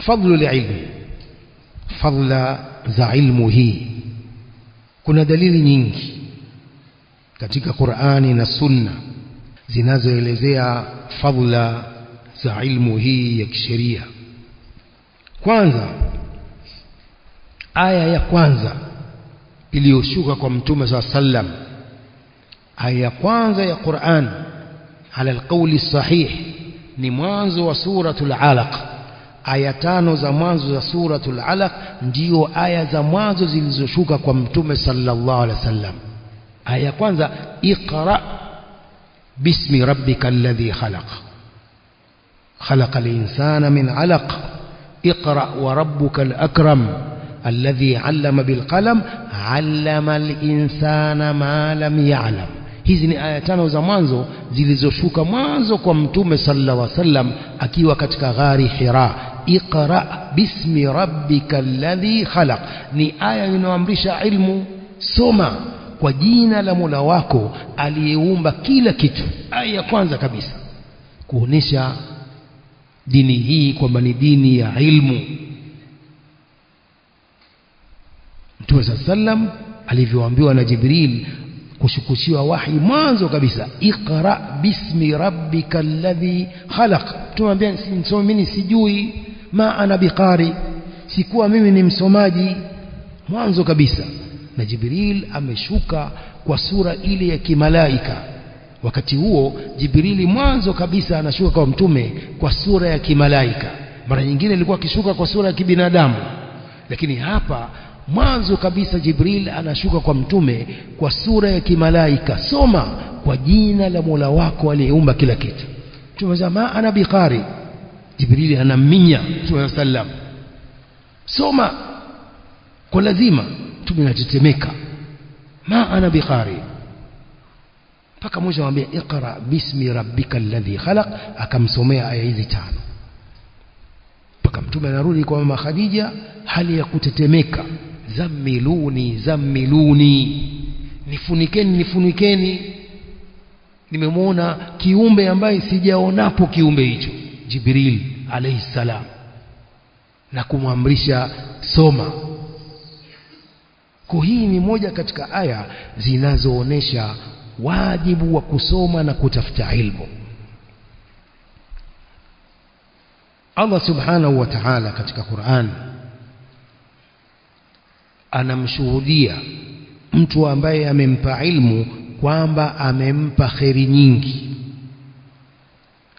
fadlu al-ilmi, fadla za ilmu hii. Kuna dalili nyingi katika Qur'ani na Sunna zinazoelezea fadla za ilmu hii ya kisheria. Kwanza, aya ya kwanza iliyoshuka kwa Mtume SAW, aya ya kwanza ya Qur'an ala alqawli sahih ni mwanzo wa suratul Alaq. Aya 5 za mwanzo za suratul Alaq ndio aya za mwanzo zilizoshuka kwa Mtume sallallahu alaihi wasallam. Aya ya kwanza, iqra bismi rabbikal ladhi khalaq, khalaqal insana min alaq, iqra wa rabbukal akram alladhi 'allama bil qalam 'allama al insana ma lam ya'lam. Hizi ni aya 5 za mwanzo zilizoshuka mwanzo kwa Mtume sallallahu alaihi wasallam akiwa katika ghari Hira. Iqra bismi rabbikal ladhi khalaq ni aya inayoamrisha ilmu, soma kwa jina la Mola wako aliyeumba kila kitu. Aya ya kwanza kabisa kuonesha dini hii kwamba ni dini ya ilmu. Mtume sallam alivyoambiwa na Jibril kushukishiwa wahi mwanzo kabisa, iqra bismi rabbikal ladhi khalaq. Tumwambia mimi sijui, ma ana biqari, sikuwa mimi ni msomaji, mwanzo kabisa. Na Jibril ameshuka kwa sura ile ya kimalaika. Wakati huo Jibrili mwanzo kabisa anashuka kwa Mtume kwa sura ya kimalaika. Mara nyingine ilikuwa akishuka kwa sura ya kibinadamu, lakini hapa mwanzo kabisa Jibril anashuka kwa Mtume kwa sura ya kimalaika. Soma kwa jina la Mola wako aliyeumba kila kitu. Tumesema ana biqari, Jibril anaminya Mtume sallam, soma kwa lazima. Mtume anatetemeka, ma ana biqari, mpaka mwisho anamwambia iqra bismi rabbikal ladhi khalaq, akamsomea aya hizi 5. Mpaka Mtume anarudi kwa mama Khadija hali ya kutetemeka, zammiluni zammiluni, nifunikeni nifunikeni, nimemwona kiumbe ambaye sijaonapo kiumbe hicho, Jibril alayhi salam, na kumwamrisha soma. Kwa hii ni moja katika aya zinazoonesha wajibu wa kusoma na kutafuta ilmu. Allah subhanahu wa ta'ala katika Qur'an anamshuhudia mtu ambaye amempa ilmu kwamba amempa kheri nyingi.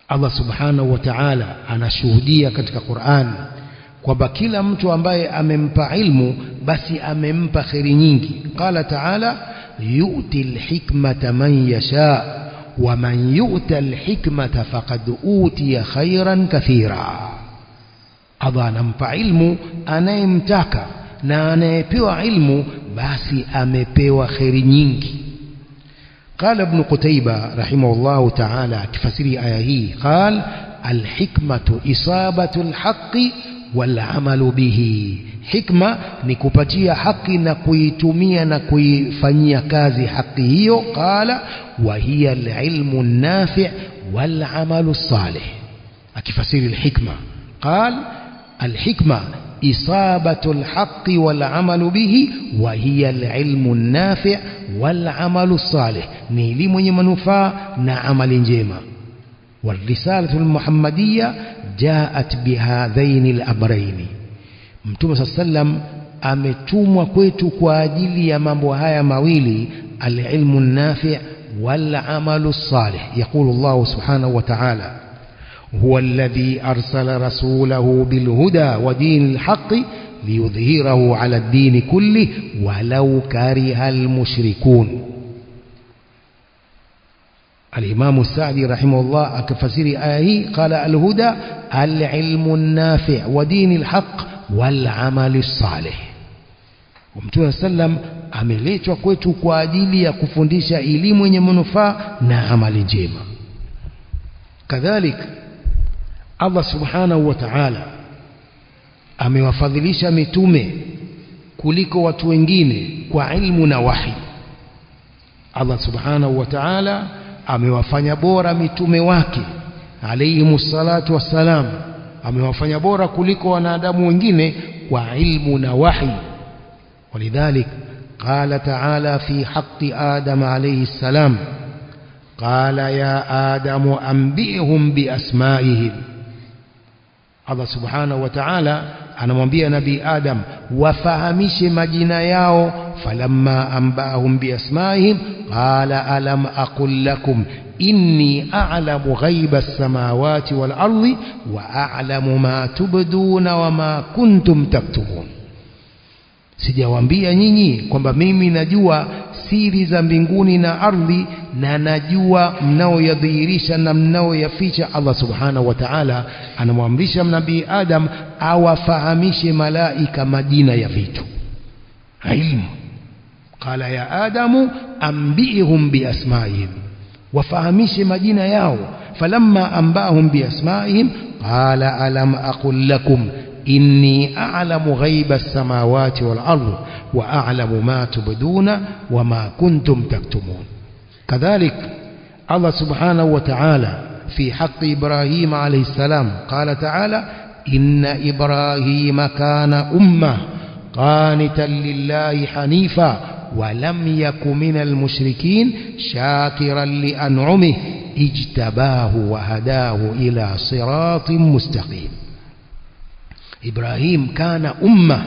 Allah subhanahu wa ta'ala anashuhudia katika Qur'an kwamba kila mtu ambaye amempa ilmu basi amempa kheri nyingi. Qala ta'ala, yu'ti al-hikmata man yasha wa man yu'ta al-hikmata faqad utiya khairan kathira. Allah anampa ilmu anayemtaka, na anayepewa ilmu basi amepewa kheri nyingi. Qala Ibn Qutayba rahimahullah ta'ala kifasiri aya hii, qala al-hikmatu isabatu al-haqqi wal amalu bihi. Hikma ni kupatia haki na kuitumia na kuifanyia kazi haki hiyo. Qala wa hiya al-ilmu an-nafi' wal amalu as-salih. Akifasiri al-hikma, qala al-hikma isabatu al-haqqi wal amalu bihi wa hiya al-ilmu an-nafi' wal amalu as-salih, ni elimu yenye manufaa na amali njema. والرسالة المحمدية جاءت بهذين الأمرين. Mtume صلى الله عليه وسلم ametumwa kwetu kwa ajili ya mambo haya mawili, al-ilmu an-nafi' wal-amalu as-salih. Yaqulu Allah subhanahu wa ta'ala, huwa alladhi arsala rasulahu bil-huda wa dinil haqqi liyudhhirahu 'ala ad-din kulli walau kariha al-mushrikun. الإمام السعدي رحمه الله أكفسير آيه قال الهدى العلم النافع ودين الحق والعمل الصالح. ومتوى السلام ameletwa kwetu kwa ajili ya kufundisha elimu yenye manufaa na amali njema. Kadhalik Allah subhanahu wa ta'ala amewafadhilisha mitume kuliko watu wengine kwa ilmu na wahi. Allah subhanahu wa ta'ala amewafanya bora mitume wake alayhimus salatu wassalam, amewafanya bora kuliko wanadamu wengine kwa ilmu na wahi. Walidhalik qala ta'ala fi haqqi Adam alayhi salam, qala ya Adamu anbi'hum bi asma'ihim. Allah subhanahu wa ta'ala anamwambia nabii Adam wafahamishe majina yao. Falamma anba'ahum bi asma'ihim qala alam aqul lakum inni a'lamu ghaiba as-samawati wal ardi wa a'lamu ma tubduna wa ma kuntum taktumun. Sijawaambia nyinyi kwamba mimi najua siri za mbinguni na ardhi na najua mnaoyadhihirisha na mnaoyaficha. Allah subhanahu wa ta'ala anamwamrisha nabii Adam awafahamishe malaika majina ya vitu, ilmu. Qala ya Adamu anbi'hum bi asma'ihim, wafahamishe majina yao. Falamma anba'ahum bi asma'ihim qala alam aqul lakum inni a'lamu ghaiba as-samawati wal ardi wa a'lamu ma tubduna wa ma kuntum taktumun. Kadhalik Allah subhanahu wa ta'ala fi haqqi Ibrahim alayhi salam qala ta'ala inna Ibrahima kana ummah qanitan lillahi hanifa wa lam yakun minal mushrikin shakiran li an'amihi ijtabahu wa hadahu ila siratin mustaqim. Ibrahim kana umma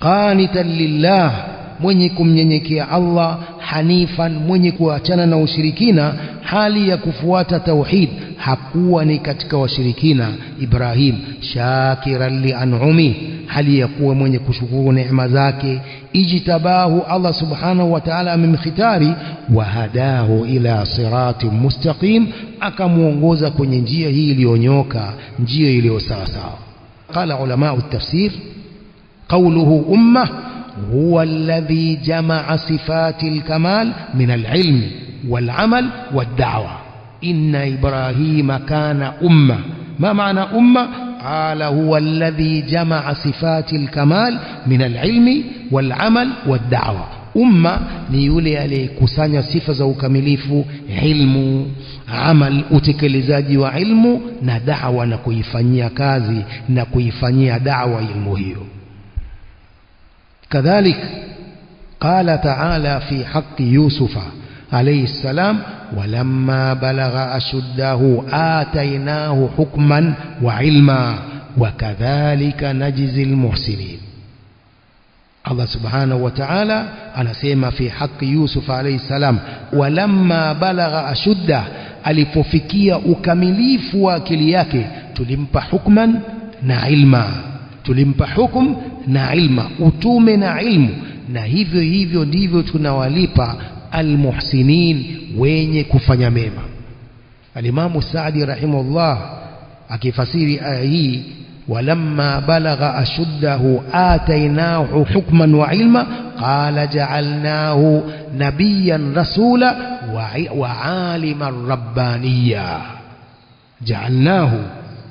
qanitan lillah, mwenye kumnyenyekea Allah, hanifan, mwenye kuachana na ushirikina, hali ya kufuata tauhid. Hakuwa ni katika washirikina Ibrahim. Shakiran li an'ami, hali ya kuwa mwenye kushukuru neema zake. Ijtabahu, Allah subhanahu wa ta'ala amemkhitari. Wa hadahu ila siratin mustaqim, akamuongoza kwenye njia hii iliyonyoka, njia iliyo sawa sawa. قال علماء التفسير قوله أمة هو الذي جمع صفات الكمال من العلم والعمل والدعوة. إن إبراهيم كان أمة. ما معنى أمة؟ قال هو الذي جمع صفات الكمال من العلم والعمل والدعوة. Umma ni yule aliyekusanya sifa za ukamilifu, ilmu, amal, utekelezaji wa ilmu na da'wa, na kuifanyia kazi na kuifanyia da'wa ilmu hiyo. Kadhalik qala ta'ala fi haqqi Yusufa alayhi salam walamma balagha ashuddahu atainahu hukman wa ilma wa kadhalika najzil muhsinin. Allah subhanahu wa ta'ala anasema fi haqqi Yusuf alayhi salam walamma balagha ashudda, alipofikia ukamilifu wa akili yake tulimpa hukman na ilma. Tulimpa hukum na ilma, utume na ilmu, na hivyo hivyo ndivyo tunawalipa almuhsinin, wenye kufanya mema. Al-Imam Sa'di rahimahullah akifasiri aya hii ولما بلغ أشده آتيناه حكما وعلما قال جعلناه نبيا رسولا وعالما ربانيا. جعلناه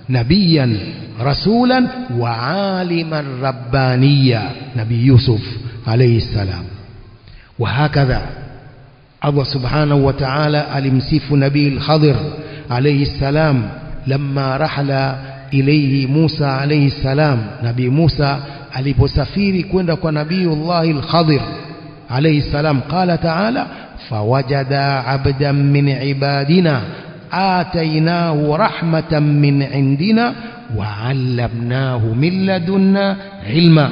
نبيا رسولا وعالما ربانيا، نبي يوسف عليه السلام. وهكذا الله سبحانه وتعالى alimsifu نبي الخضر عليه السلام لما رحل إليه موسى عليه السلام. نبي موسى aliposafiri kwenda kwa Nabiiullah al-Khadir alayhi salam, qala ta'ala fawajada 'abdan min 'ibadina atainahu rahmatan min 'indina wa 'allamnahu min ladunna ilma.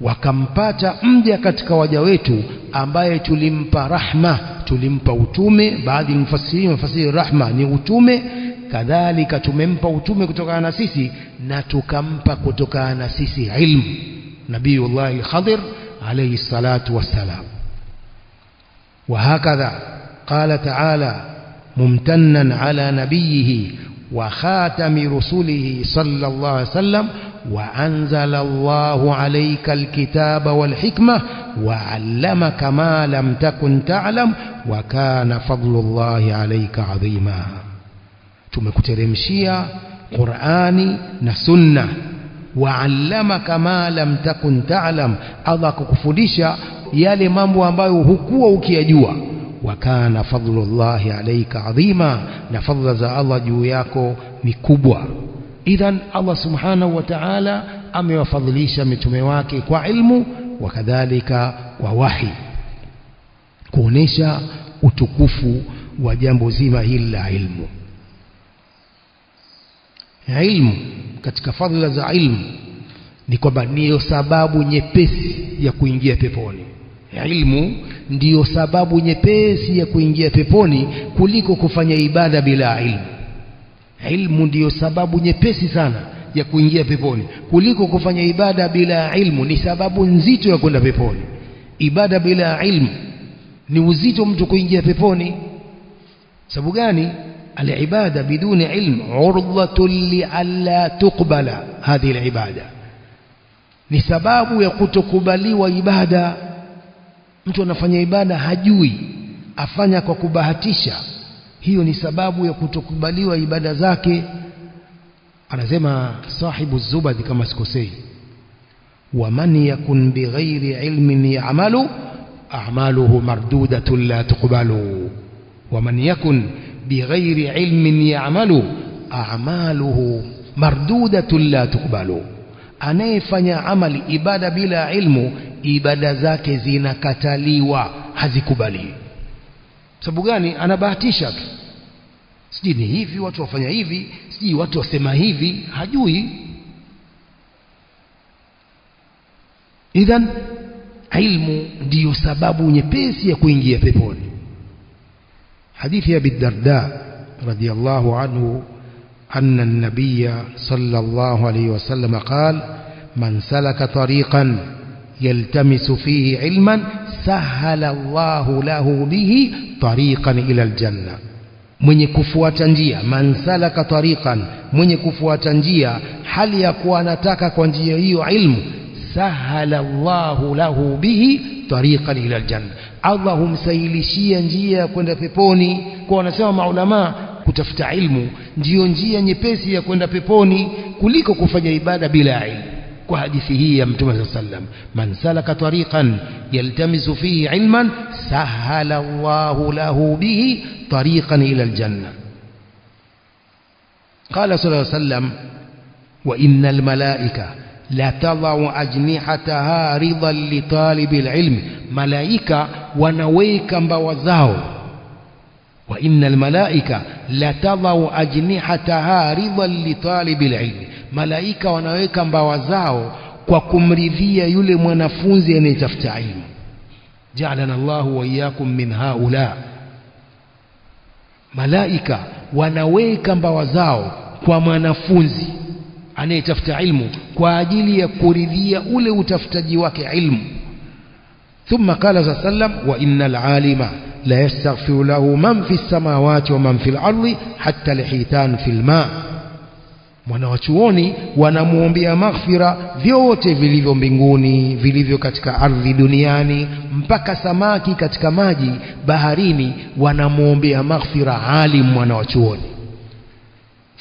Wakampata mja katika waja wetu ambaye tulimpa rahma, tulimpa utume. Baadhi ya mfasiri rahma ni utume, kadhalika tumempa utume kutokana na sisi na tukampa kutokana na sisi ilmu. Nabiiullah al-Khadir alayhi salatu wassalam. وهكذا قال تعالى ممتنا على نبيه وخاتم رسله صلى الله عليه وسلم وأنزل الله عليك الكتاب والحكمة وعلمك ما لم تكن تعلم وكان فضل الله عليك عظيما. tumekuteremshia Qur'ani na Sunna. Wa'allamaka ma lam takun ta'lam, Allah akakufundisha yale mambo ambayo hukuwa ukiyajua. wa kana fadlullahi alayka adhima, na fadla za Allah juu yako ni kubwa. Idhan Allah subhanahu wa ta'ala amewafadhilisha mitume wake kwa ilmu, wakadhalika kwa wahi, kuonesha utukufu wa jambo zima hili la ilmu. Ilmu, katika fadhila za ilmu ni kwamba ndiyo sababu nyepesi ya kuingia peponi. Ilmu ndiyo sababu nyepesi ya kuingia peponi kuliko kufanya ibada bila ilmu. Ilmu ndiyo sababu nyepesi sana ya kuingia peponi kuliko kufanya ibada bila ilmu. Ni sababu nzito ya kwenda peponi. Ibada bila ilmu ni uzito mtu kuingia peponi. Sababu gani? Al-ibada biduni ilm urdhatun li alla tuqbala hadhihi al-ibada, ni sababu ya kutokubaliwa ibada. Mtu anafanya ibada hajui, afanya kwa kubahatisha, hiyo ni sababu ya kutokubaliwa ibada zake. Anasema sahibu Zubadi kama sikosei, wa man yakun bighairi ilmin ya'malu a'maluhu mardudatun la tuqbalu. Wa man yakun bighairi ilmin ya'malu a'maluhu mardudatun la tuqbalu. Anayefanya amali ibada bila ilmu, ibada zake zinakataliwa, hazikubaliwi. Sababu gani? Anabahatisha tu, sijui ni hivi watu wafanya hivi, sijui watu wasema hivi, hajui. Idhan ilmu ndiyo sababu nyepesi ya kuingia peponi. Hadithi ya Abi Darda radhiyallahu anhu أن النبي صلى الله عليه وسلم قال: من سلك طريقا يلتمس فيه علما سهل الله له به طريقا إلى الجنة. mwenye kufuata njia, man salaka tariqan, mwenye kufuata njia hali ya kuwa anataka kwa njia hiyo ilmu, sahala Allahu lahu bihi tariqan ila aljanna, Allah humsahilishia njia ya kwenda peponi. Kwa wanasema maulama, kutafuta ilmu ndiyo njia nyepesi ya kwenda peponi kuliko kufanya ibada bila ilmu. Kwa hadithi hii ya Mtume sallallahu alayhi wasallam, man salaka tariqan yaltamisu fihi ilman sahala Allahu lahu bihi tariqan ila aljanna. Qala sallallahu alayhi wasallam: wa innal malaika la tadau ajnihataha ridan li talibil ilmi, malaika wanaweka mbawa zao. Wa innal malaika la tadau ajnihataha ridan li talibil ilmi, malaika wanaweka mbawa zao kwa kumridhia yule mwanafunzi anayetafuta ilmu. Ja'alana Allahu wa iyyakum min haula. Malaika wanaweka mbawa zao kwa mwanafunzi anayetafuta ilmu kwa ajili ya kuridhia ule utafutaji wake ilmu. Thumma qala sallam: wa innal alima la yastaghfiru lahu man fi samawati wa man fil ardi hatta alhitan fil ma. Mwanawachuoni wanamuombea maghfira vyote vilivyo mbinguni, vilivyo katika ardhi duniani, mpaka samaki katika maji baharini wanamuombea maghfira alim mwanawachuoni.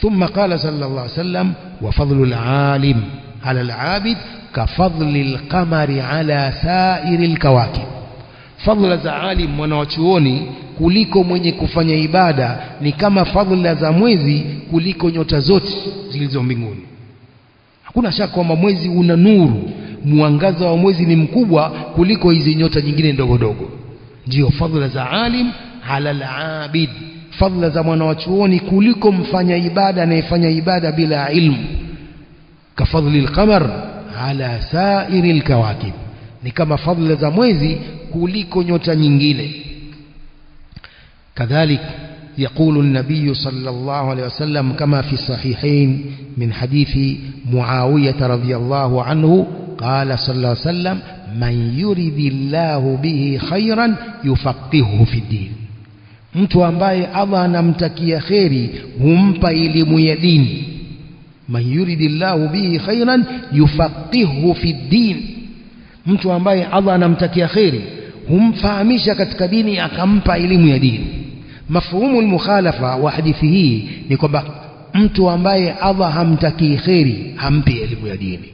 ثم قال صلى الله عليه وسلم: وفضل العالم على العابد كفضل القمر على سائر الكواكب. Fadhila za alim mwanawachuoni kuliko mwenye kufanya ibada ni kama fadhila za mwezi kuliko nyota zote zilizo mbinguni. Hakuna shaka kwamba mwezi una nuru, mwangaza wa mwezi ni mkubwa kuliko hizi nyota nyingine ndogo ndogo. Ndio fadhila za alim ala al-abid, fadhila za mwanawachuoni kuliko mfanya ibada anayefanya ibada bila ilmu. Kafadhili al-qamar ala sairi al-kawakib, ni kama fadhila za mwezi kuliko nyota nyingine. Kadhalik يقول النبي صلى الله عليه وسلم كما في الصحيحين من حديث معاوية رضي الله عنه قال صلى الله عليه وسلم: من يريد الله به خيرا يفقهه في الدين. mtu ambaye Allah anamtakia kheri humpa elimu ya dini. Man yuridillahu bihi khairan yufaqihu fi din, mtu ambaye Allah anamtakia kheri humfahamisha katika dini, akampa elimu ya dini. Mafhumu al-mukhalafa wa hadithi hii ni kwamba mtu ambaye Allah hamtakii kheri hampi elimu ya dini,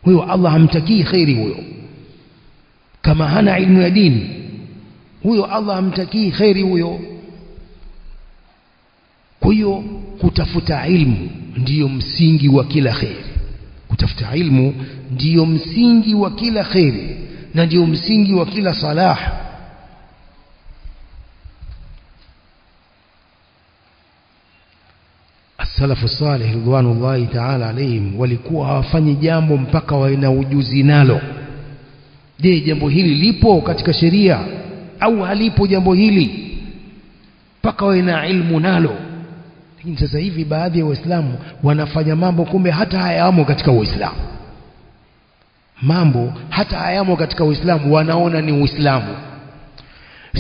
huyo Allah hamtakii kheri huyo. Kama hana elimu ya dini, huyo Allah hamtakii kheri huyo. Kwa hiyo kutafuta ilmu ndiyo msingi wa kila kheri. Kutafuta ilmu ndiyo msingi wa kila kheri na ndiyo msingi wa kila salah. As-salafu salih ridwanullahi ta'ala alayhim walikuwa hawafanyi jambo mpaka wawe na ujuzi nalo. Je, jambo hili lipo katika sheria au halipo jambo hili? Mpaka wawe na ilmu nalo. Lakini sasa hivi baadhi ya Waislamu wanafanya mambo kumbe hata hayamo katika Uislamu. Mambo hata hayamo katika Uislamu wanaona ni Uislamu.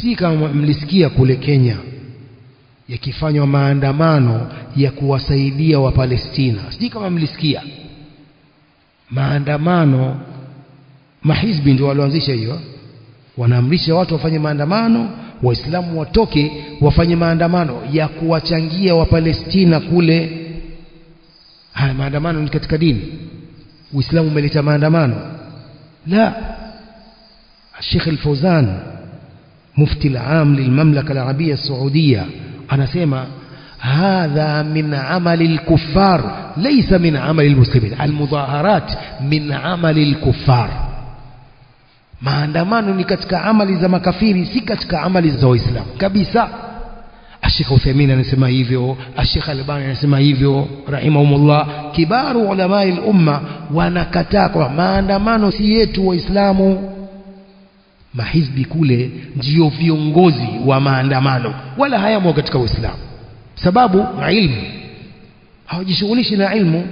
Si kama mlisikia kule Kenya yakifanywa maandamano ya kuwasaidia wa Palestina. Si kama mlisikia. Maandamano, mahizbi ndio walioanzisha hiyo. Wanaamrisha watu wafanye maandamano, Waislamu watoke wafanye maandamano ya kuwachangia wa Palestina kule. Haya maandamano ni katika dini? Uislamu umeleta maandamano? La. Sheikh Al-Fawzan mufti al-aam lilmamlaka al-arabia as-saudia anasema hadha min amali al-kuffar laysa min amali al-muslimin. Al-mudhaharat min amali al-kuffar. Maandamano ni katika amali za makafiri, si katika amali za Waislamu kabisa. Sheikh Uthaymeen anasema hivyo, Sheikh Albani anasema hivyo rahimahumullah. Kibaru ulama al-umma wanakataa kwa maandamano si yetu Waislamu. Mahizbi kule ndio viongozi wa maandamano, wala hayamo katika Uislamu. Sababu ilmu, hawajishughulishi na ilmu.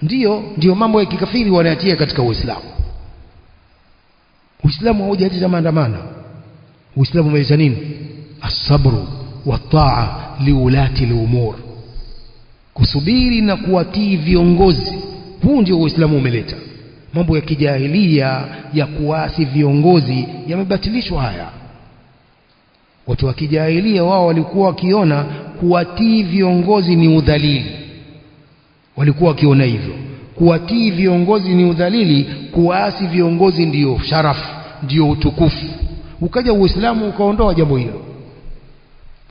Ndio mambo ya kikafiri wanayatia katika Uislamu. Uislamu haujaleta maandamano. Uislamu umeleta nini? As-sabru wa-taa liulati al-umur, kusubiri na kuwatii viongozi. Huu ndio Uislamu umeleta. Mambo ya kijahilia ya kuasi viongozi yamebatilishwa haya. Watu wa kijahilia wao walikuwa wakiona kuwatii viongozi ni udhalili. Walikuwa wakiona hivyo, kuwatii viongozi ni udhalili, kuasi viongozi ndio sharafu, ndio utukufu. Ukaja Uislamu ukaondoa jambo hilo.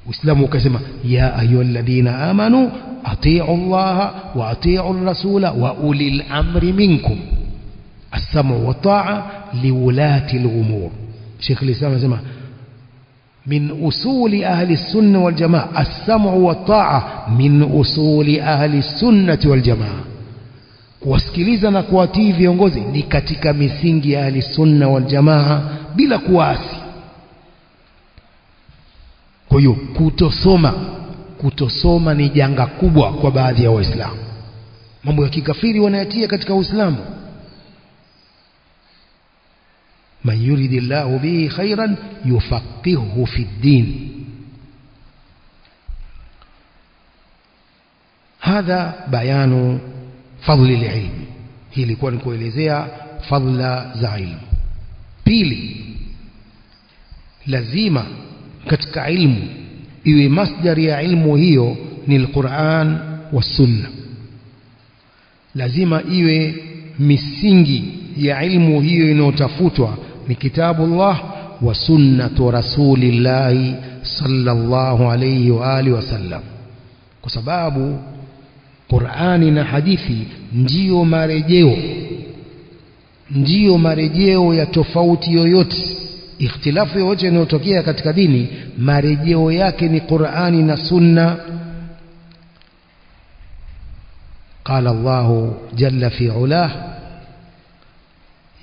Uislamu ukasema ya ayyuhalladhina amanu atii'u Allaha wa atii'u ar-rasula wa ulil amri minkum as-sam'u wa ta'a liulati al-umur. Sheikh al-Islam anasema min usuli ahli as-sunnah wal jamaa, as-sam'u wa ta'a min usuli ahli as-sunnah wal jamaa. Kuwasikiliza na kuwatii viongozi ni katika misingi ya ahli sunna wal jamaa bila kuasi. Kwa hiyo kutosoma ni janga kubwa kwa baadhi ya Waislamu. Mambo ya kikafiri wanayatia katika Uislamu. Man yuridillahu bihi khairan yufaqihuhu fi ddin. Hadha bayanu fadli al-ilm. Hii ilikuwa ni kuelezea fadla za ilmu. Pili, lazima katika ilmu iwe masdari ya ilmu hiyo ni al-Qur'an wa sunna. Lazima iwe misingi ya ilmu hiyo inayotafutwa ni kitabullah wa sunnatu rasulillah sallallahu alayhi wa alihi wasallam, kwa sababu Qur'ani na hadithi ndiyo marejeo ya tofauti yoyote. Ikhtilafu yoyote inayotokea katika dini, marejeo yake ni Qur'ani na sunna. Qala Allahu jalla fi ulah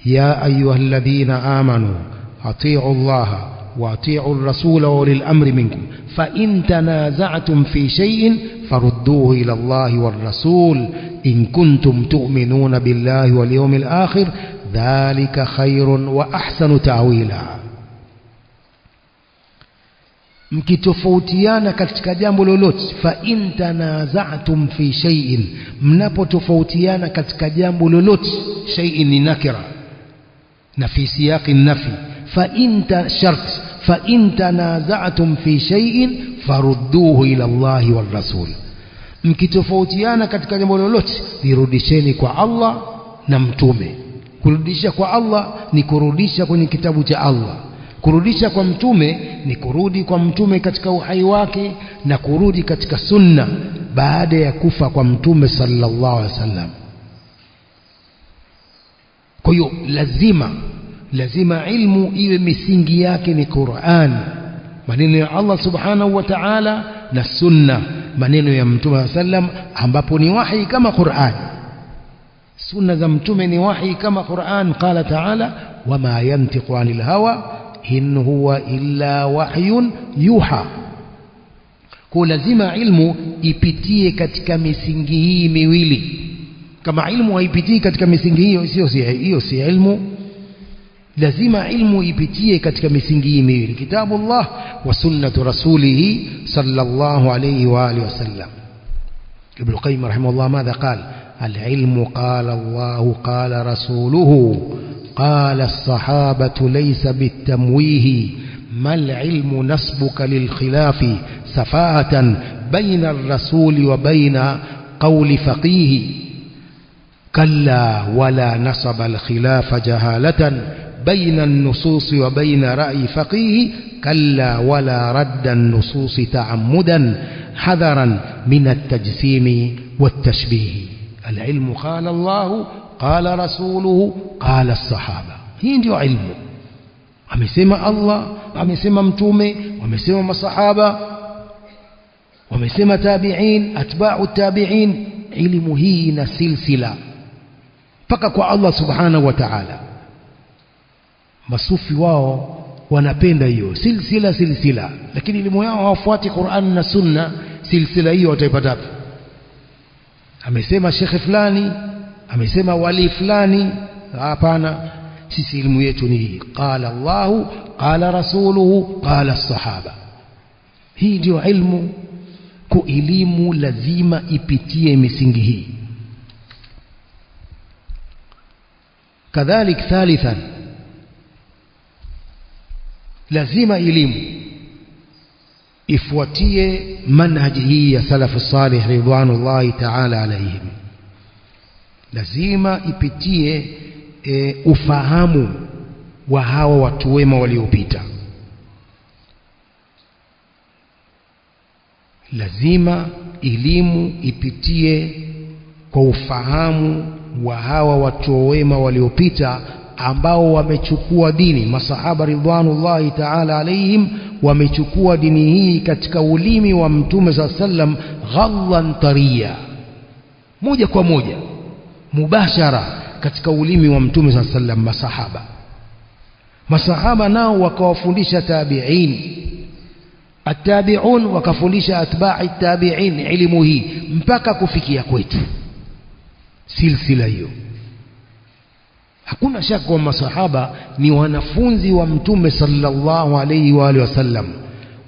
ya ayyuhalladhina amanu atii'u Allaha wa atii'u ar-rasula wa ulil amri minkum fa in tanaza'tum fi shay'in farudduhu ila Allahi war-rasul in kuntum tu'minuna billahi wal yawmil akhir dhalika khairun wa ahsanu ta'wila. Mkitofautiana katika jambo lolote, fa in tanaza'tum fi shay'in, mnapotofautiana katika jambo lolote, shay'in ni nakira na fi siyaqi nafi, fa in tanaza'tum fi shay'in farudduhu ila Allahi war rasul. Mkitofautiana katika jambo lolote, lirudisheni kwa Allah na mtume. Kurudisha kwa Allah ni kurudisha kwenye kitabu cha Allah, Kurudisha kwa mtume ni kurudi kwa mtume katika uhai wake na kurudi katika sunna baada ya kufa kwa mtume sallallahu alaihi wasallam. Kwa hiyo lazima ilmu iwe misingi yake ni Qur'an, maneno ya Allah subhanahu wa ta'ala, na sunna, maneno ya mtume sallam, ambapo ni wahi kama Qur'an. Sunna za mtume ni wahi kama Qur'an. Qala ta'ala wama yantiqu anil hawa in huwa illa wahyun yuha. Kwa lazima ilmu ipitie katika misingi hii miwili. Kama ilmu haipitii katika misingi hiyo si ilmu. Lazima ilmu ipitie katika misingi hii miwili, kitabullah wa sunnatu rasulih sallallahu alayhi wa alihi wasallam. Ibn Qayyim rahimahullah madha qala al-ilmu qala Allah qala rasuluhu qala as-sahabatu laysa bit-tamwih mal ilmu nasbuka lil khilafi safahatan bayna ar-rasuli wa bayna qawli faqih kalla wala nasaba al-khilafa jahalatan بين النصوص وبين رأي فقيه كلا ولا رد النصوص تعمدا حذرا من التجسيم والتشبيه. العلم قال الله قال رسوله قال الصحابة. هي ndio ilmu. Amesema Allah, amesema mtume, wamesema masahaba, wamesema tabi'in, atba'u tabi'in. Ilmu hii na silsila mpaka kwa Allah subhanahu wa ta'ala. Masufi wao wanapenda hiyo silsila, lakini elimu yao hawafuati Qur'an na Sunna. Silsila hiyo wataipata wapi? Amesema shekhe fulani, amesema wali fulani. Hapana, sisi elimu yetu ni hii, qala Allahu qala rasuluhu qala as-sahaba. Hii ndio ilmu. Elimu lazima ipitie misingi hii. Kadhalik thalithan, lazima elimu ifuatie manhaji hii ya salafu salih ridwanullahi ta'ala alayhim. Lazima ipitie ufahamu wa hawa watu wema waliopita. Lazima elimu ipitie kwa ufahamu wa hawa watu wema waliopita ambao wamechukua dini. Masahaba ridwanullahi ta'ala alayhim wamechukua dini hii katika ulimi wa mtume sallam ghallan tariya, moja kwa moja mubashara katika ulimi wa mtume sallam. Masahaba nao wakawafundisha tabi'in, at-tabi'un wakafundisha atba'i tabi'in elimu hii mpaka kufikia kwetu. Silsila hiyo, hakuna shaka wa masahaba ni wanafunzi wa mtume sallallahu alayhi wa alihi wasallam.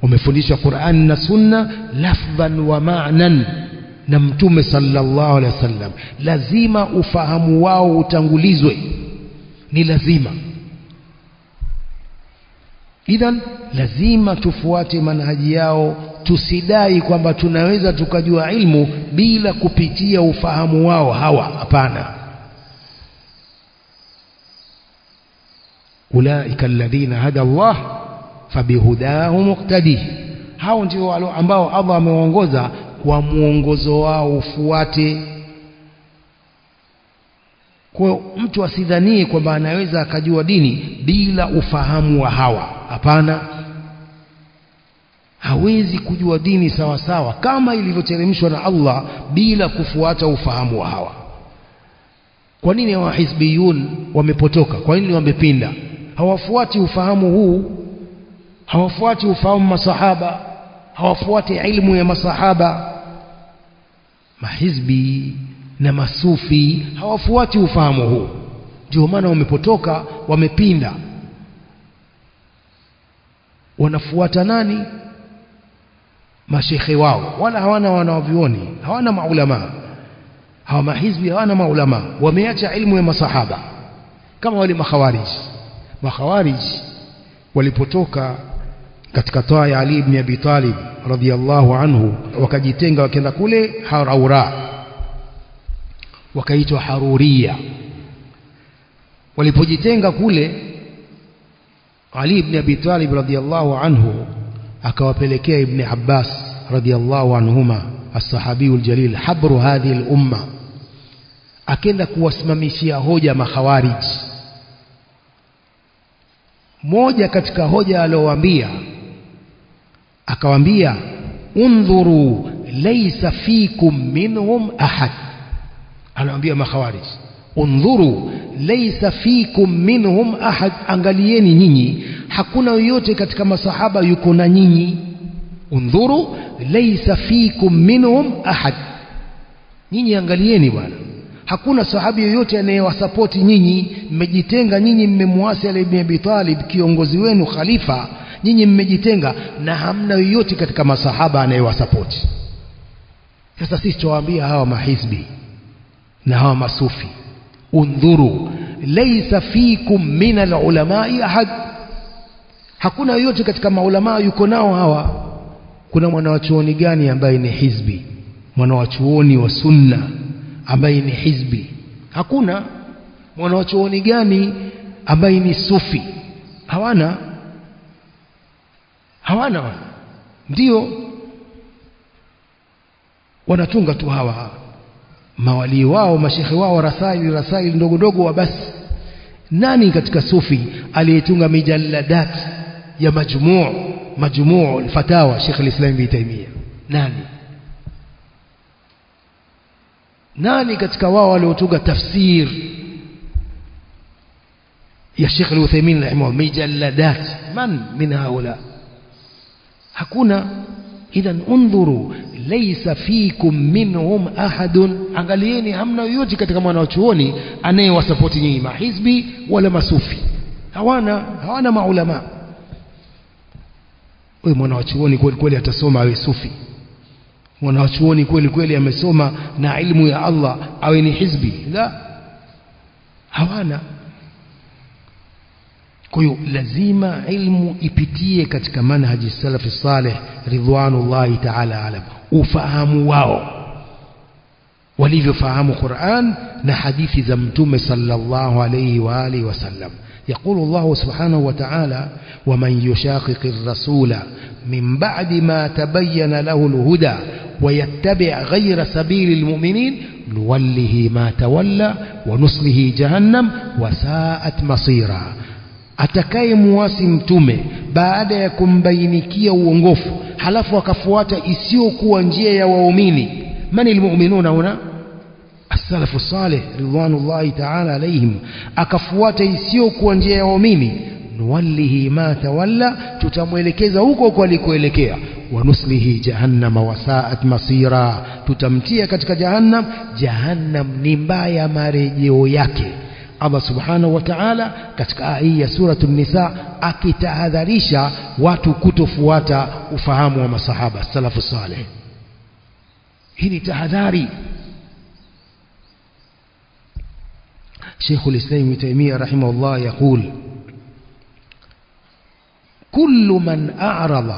Wamefundishwa Qur'an na Sunna lafdhan wa ma'nan na mtume sallallahu alayhi wasallam. Lazima ufahamu wao utangulizwe, ni lazima. Idhan lazima tufuate manhaji yao. Tusidai kwamba tunaweza tukajua ilmu bila kupitia ufahamu wao hawa. Hapana. Ulaika alladhina hada Allah fabihudahu muqtadi. Hao ndio ambao Allah amewaongoza, kwa muongozo wao ufuate. Kwa mtu asidhanie kwamba anaweza akajua dini bila ufahamu wa hawa. Hapana, hawezi kujua dini sawa sawa kama ilivyoteremshwa na Allah bila kufuata ufahamu wa hawa. Kwa nini wahizbiyun wamepotoka? Kwa nini wamepinda? Hawafuati ufahamu huu, hawafuati ufahamu masahaba, hawafuati ilmu ya masahaba. Mahizbi na masufi hawafuati ufahamu huu, ndio maana wamepotoka, wamepinda. Wanafuata nani? Mashekhe wao, wala hawana wanavyuoni, hawana maulama. Hawa mahizbi hawana maulama, wameacha ilmu ya masahaba. Kama wale makhawarij walipotoka katika taa ya Ali ibn Abi Talib radhiyallahu anhu, wakajitenga wakaenda kule Haraura, wakaitwa Haruriya. Walipojitenga kule Ali ibn Abi Talib radhiyallahu anhu akawapelekea Ibn Abbas radhiyallahu anhuma as-sahabiyul jalil habru hadhihi al-umma, akenda kuwasimamishia hoja makhawarij. Moja katika hoja aliowaambia, akawaambia undhuru laysa fikum minhum ahad. Anawaambia makhawarij, undhuru laysa fikum minhum ahad, angalieni nyinyi hakuna yoyote katika masahaba yuko na nyinyi. Undhuru laysa fikum minhum ahad, nyinyi angalieni bwana, hakuna sahabi yoyote anayewasapoti nyinyi. Mmejitenga nyinyi, mmemwasi Ali ibn Abi Talib kiongozi wenu khalifa, nyinyi mmejitenga na hamna yoyote katika masahaba anayewasapoti. Sasa sisi tuwaambia hawa mahizbi na hawa masufi, undhuru laysa fikum min al-ulama'i ahad, hakuna yoyote katika maulama yuko nao hawa. Kuna mwanawachuoni gani ambaye ni hizbi? Mwanawachuoni wa sunna ambaye ni hizbi? Hakuna. Mwanawachuoni gani ambaye ni sufi? Hawana. Ndio wanatunga tu hawa mawali wao, mashekhe wao, rasail ndogo wa basi. Nani katika sufi aliyetunga mijalladat ya majmuu al-fatawa Sheikh al-Islam Ibn Taymiyyah? Nani katika wao waliotunga tafsir ya Sheikh al-Uthaymeen rahimahullah, mijalladat? Man min haula? Hakuna. Idhan undhuru laysa fikum minhum ahadun, angalieni hamna yoyote katika mwanachuoni anayewasapoti nyinyi mahizbi wala masufi. Hawana maulama. Wewe mwanachuoni kweli kweli atasoma awe sufi? Mwanachuoni kweli kweli amesoma na ilmu ya Allah awe ni hizbi? La, hawana. Kwa hiyo lazima ilmu ipitie katika manhaji salafi salih ridwanullahi ta'ala alam, ufahamu wao walivyofahamu Qur'an na hadithi za Mtume sallallahu alayhi wa alihi wasallam. يقول الله سبحانه وتعالى ومن يشاقق الرسول من بعد ما تبين له الهدى ويتبع غير سبيل المؤمنين نوله ما تولى ونصله جهنم وساءت مصيرا. Atakaye muasi mtume baada ya kumbainikia uongofu halafu akafuata isiyokuwa njia ya waumini. Mani almu'minuna huna? As-salafu salih ridwanullahi ta'ala alayhim. Akafuata isiyokuwa njia ya waumini, nuwallihi ma tawalla, tutamwelekeza huko kwa alikoelekea. Wa nuslihi jahannam wa sa'at masira, tutamtia katika jahannam ni mbaya marejeo yake. Allah subhanahu wa ta'ala katika aya ya suratul Nisa akitahadharisha watu kutofuata ufahamu wa masahaba salafu salih. Hii ni tahadhari. Sheikh al-Islam Ibn Taymiyyah rahimahullah يقول كل من أعرض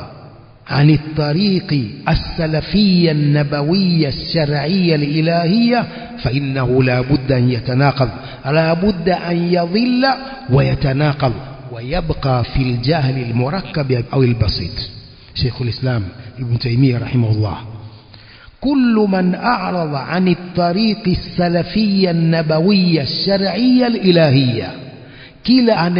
عن الطريق السلفية النبوية الشرعية الإلهية فإنه لا بد أن يتناقض، لا بد أن يضل ويتناقض ويبقى في الجهل المركب أو البسيط. شيخ الإسلام ابن تيمية رحمه الله: كل من أعرض عن الطريق السلفية النبوية الشرعية الإلهية، كلا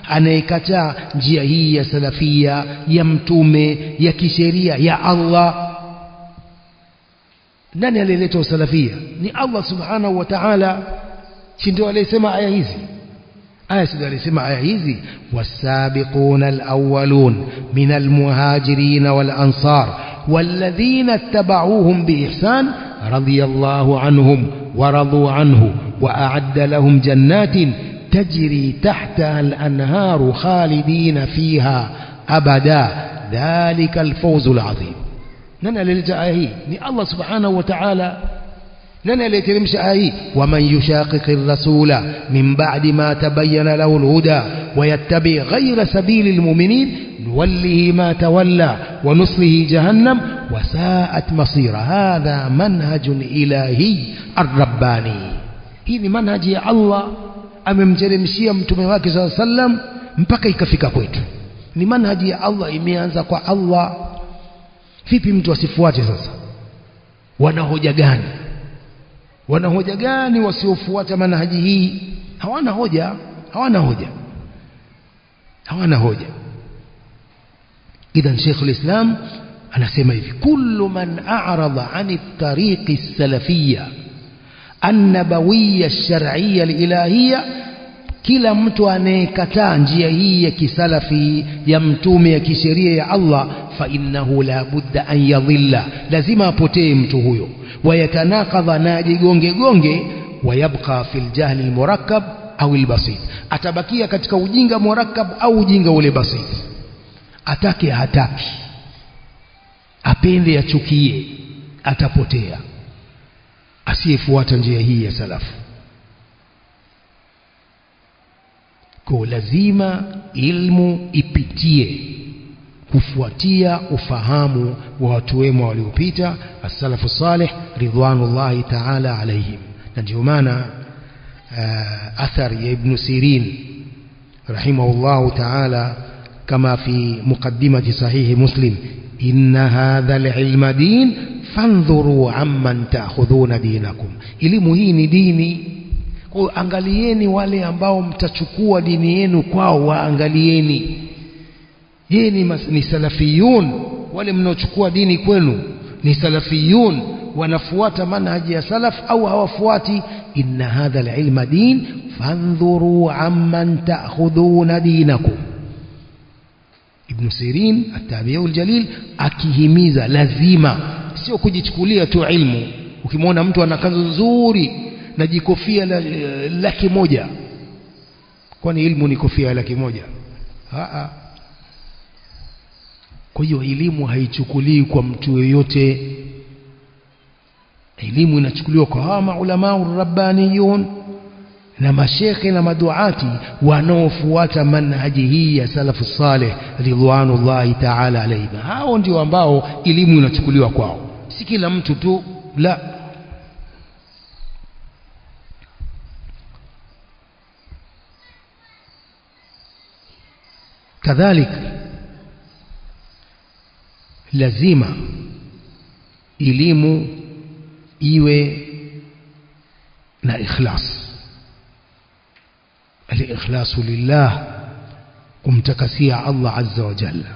anayekataa njia hii ya salafia ya mtume ya kisheria ya Allah. Nani alileta salafia? Ni Allah subhanahu wa ta'ala. Si ndio aliyesema aya hizi? Ndio aliyesema aya hizi: wasabiquna alawwalun min almuhajirin wal ansar والذين اتبعوهم بإحسان رضي الله عنهم ورضوا عنه وأعد لهم جنات تجري تحتها الأنهار خالدين فيها أبدا ذلك الفوز العظيم. ننا للجآهي ni Allah subhanahu wa ta'ala. nani aliyeteremsha aya hii? waman yushaqiqi ar-rasula min ba'di ma tabayyana lahu al-huda wa yattabi' ghayra sabili al-mu'minin nuwallihi ma tawalla wa nuslihi jahannam wa sa'at masira. hadha manhajun ilahi ar-rabbani. hii ni manhaji ya Allah amemteremshia mtume wake sallallahu alaihi wasallam mpaka ikafika kwetu. Ni manhaji ya Allah, imeanza kwa Allah. Vipi mtu asifuate sasa? Wana hoja gani? Wana hoja gani wasiofuata manhaji hii? Hawana hoja, hawana hoja, hawana hoja. Idhan Sheikh al-Islam anasema hivi: kullu man a'rada 'ani at-tariqi as-salafiyya an-nabawiyya ash-shar'iyya al-ilahiyya, kila mtu anayekataa njia hii ya kisalafi ya mtume ya kisheria ya Allah, fa innahu la budda an yadhilla, lazima apotee mtu huyo. Wayatanaqadha, na jigonge gonge. Wayabqa fil jahli al-murakkab au al-basit, atabakia katika ujinga murakkab au ujinga ule basit. Atake hataki, apende achukie, atapotea asiyefuata njia hii ya salafu. Kwa lazima ilmu ipitie kufuatia ufahamu wa watu wema waliopita, as-salafu salih ridwanullahi ta'ala alayhim. Na ndio maana athar ya Ibn Sirin rahimahullahu ta'ala kama fi muqaddimati sahihi Muslim: inna hadha al-ilma din fandhuru amman ta'khudhuna dinakum. Elimu hii ni dini, kwa angalieni wale ambao mtachukua dini yenu kwao, waangalieni. Je, ni salafiyun wale mnaochukua dini kwenu? Ni salafiyun wanafuata manhaji ya salaf au hawafuati? Inna hadha al-ilma din fandhuru amman ta'khudhuna dinakum. Ibn Sirin at-tabi'ul jalil akihimiza lazima, sio kujichukulia tu ilmu. Ukimwona mtu ana kanzu nzuri na jikofia la 100,000, kwani ilmu ni kofia la 100,000? Kwa hiyo elimu haichukuliwi kwa mtu yeyote. Elimu inachukuliwa kwa hawa maulama urabbaniyun na mashekhe na maduati wanaofuata manhaji hii ya salafu salih ridwanullahi ta'ala alayhim. Hao ndio ambao elimu inachukuliwa kwao, si kila mtu tu, la. Kadhalik lazima elimu iwe na ikhlas. Al-ikhlasu lillah, kumtakasia Allah azza wa jalla.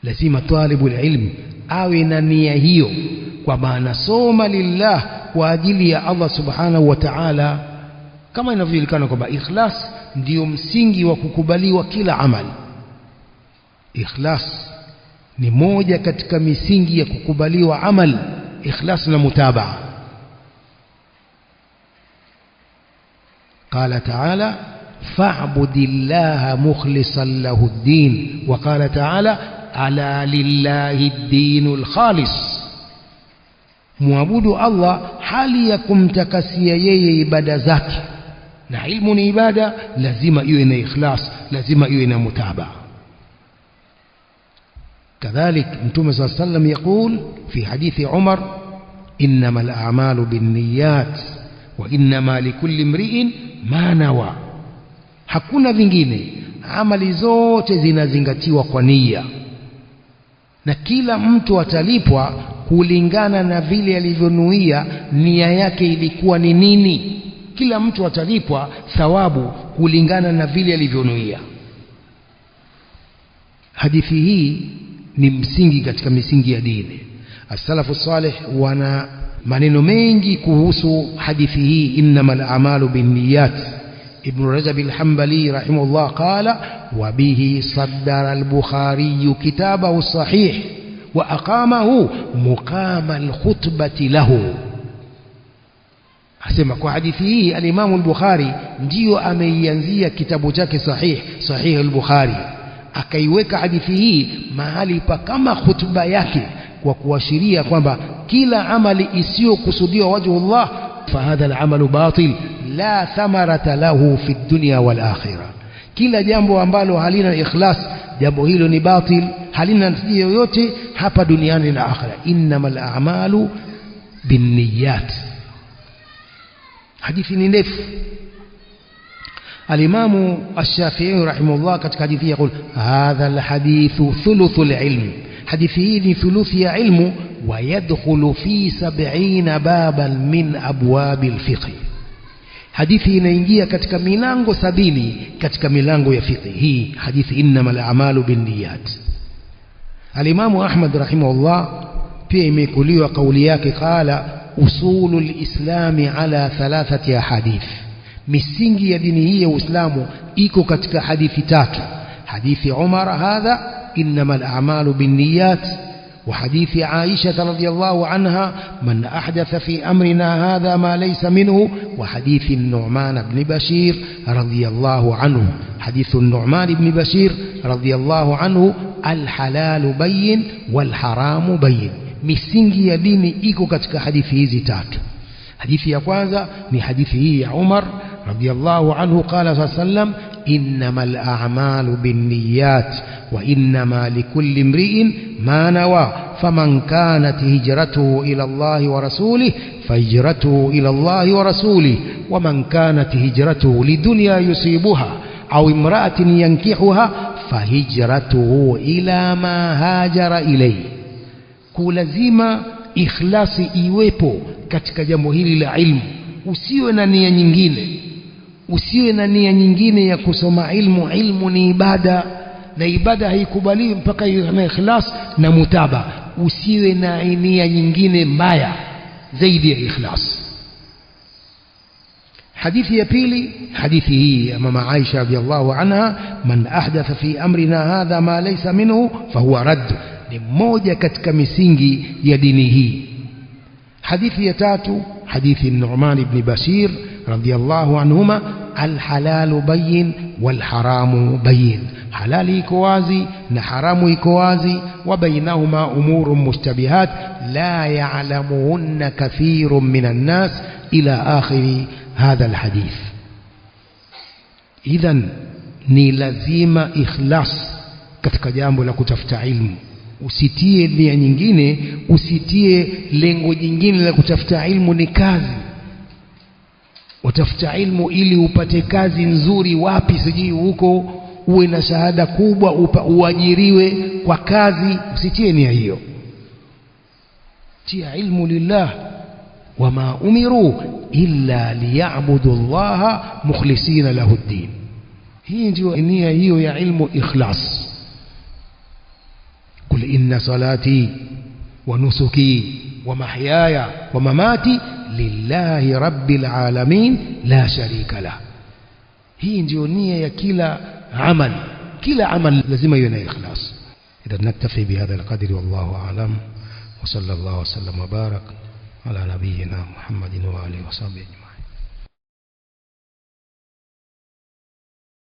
Lazima talibul ilm awe na nia hiyo, kwa maana soma lillah, kwa ajili ya Allah subhanahu wa ta'ala. Kama inavyojulikana kwamba ikhlas ndio msingi wa kukubaliwa kila amali. Ikhlas ni moja katika misingi ya kukubaliwa amal, ikhlas na mutabaa. قال تعالى: فاعبد الله مخلصا له الدين. وقال تعالى: ألا لله الدين الخالص. muabudu Allah hali ya kumtakasia yeye ibada zake. Na ilmu ni ibada, lazima iwe na ikhlas, lazima iwe na mutabaa. كذلك Mtume صلى الله عليه وسلم يقول في حديث عمر: إنما الأعمال بالنيات وإنما لكل امرئ ما نوى. Hakuna vingine, amali zote zinazingatiwa kwa nia, na kila mtu atalipwa kulingana na vile alivyonuia, nia yake ilikuwa ni nini. Kila mtu atalipwa thawabu kulingana na vile alivyonuia. Hadithi hii ni msingi katika misingi ya dini. As-salafu salih wana maneno mengi kuhusu hadithi hii, innamal a'malu binniyat. Ibn Rajab al-Hanbali rahimahullah qala: wa bihi saddara al-Bukhari kitabahu sahih wa aqamahu muqama al-khutbati lahu. Asema kwa hadithi hii al-Imam al-Bukhari ndio ameianzia kitabu chake sahih al-Bukhari, akaiweka hadithi hii mahali pa kama khutba yake, kwa kuashiria kwamba kila amali isiyokusudiwa wajhullah fahadha al-amalu batil la thamarata lahu fi dunya wal akhirah. Kila jambo ambalo halina ikhlas, jambo hilo ni batil, halina natija yoyote hapa duniani na akhira. Innamal a'malu binniyat. Hadithi ni ndefu. الإمام الشافعي رحمه الله katika hadithi يقول هذا الحديث ثلث العلم حديثه ثلث علم ويدخل في 70 بابا من أبواب الفقه hadithi inaingia katika milango 70 katika milango ya fiqh hii hadithi innamal a'malu binniyat al-Imam Ahmad rahimahullah pia imekuliwa kauli yake qala usulul islami ala thalathati ahadith misingi ya dini hii ya Uislamu iko katika hadithi tatu hadithi Umar hadha innamal a'malu binniyat وحديث عائشة رضي الله عنها من أحدث في أمرنا هذا ما ليس منه وحديث النعمان بن بشير رضي الله عنه حديث النعمان بن بشير رضي الله عنه الحلال بين والحرام بين misingi ya dini iko katika hadithi hizi tatu hadithi ya kwanza ni hadithi hii ya Umar radiyallahu anhu qala sallam innamal a'malu binniyat wa innama likulli imri'in ma nawa faman kanat hijratuhu ila Allah wa rasulihi fahijratuhu ila Allah wa rasulihi wa man kanat hijratuhu lidunya yusibuha aw imra'atin yankihuha fahijratuhu ila ma hajara ilayhi kulazima ikhlasi iwepo katika jambo hili la ilmu usiwe na nia nyingine usiwe na nia nyingine ya kusoma ilmu ilmu ni ibada na ibada haikubaliwi mpaka iwe na ikhlas na mutaba usiwe na nia nyingine mbaya zaidi ya ikhlas hadithi ya pili hadithi hii ya mama Aisha radhiallahu anha man ahdatha fi amrina hadha ma laysa minhu fahuwa radd ni moja katika misingi ya dini hii hadithi ya tatu hadithi Nu'man ibn Bashir radiyallahu anhuma alhalalu bayin walharamu bayin halali iko wazi na haramu iko wazi wa bainahuma umurun mushtabihat la ya'lamuhunna kathirun minan nas ila akhiri hadha alhadith idhan ni lazima ikhlas katika jambo la kutafuta ilmu usitie nia nyingine usitie lengo jingine la kutafuta ilmu ni kazi utafuta ilmu ili upate kazi nzuri wapi sijui huko uwe na shahada kubwa uajiriwe kwa kazi usitie nia hiyo tia ilmu lillah wama umiru illa liya'budu Allah mukhlisina lahu ad-din hii ndio nia hiyo ya ilmu ikhlas قل إن صلاتي ونسكي ومحياي ومماتي لله رب العالمين لا شريك له هي ndio nia ya kila amal lazima iwe na ikhlas idha naktafi bihadha alqadr wallahu a'lam wa sallallahu wa sallam wa barak ala nabiyyina Muhammadin wa alihi wa sahbihi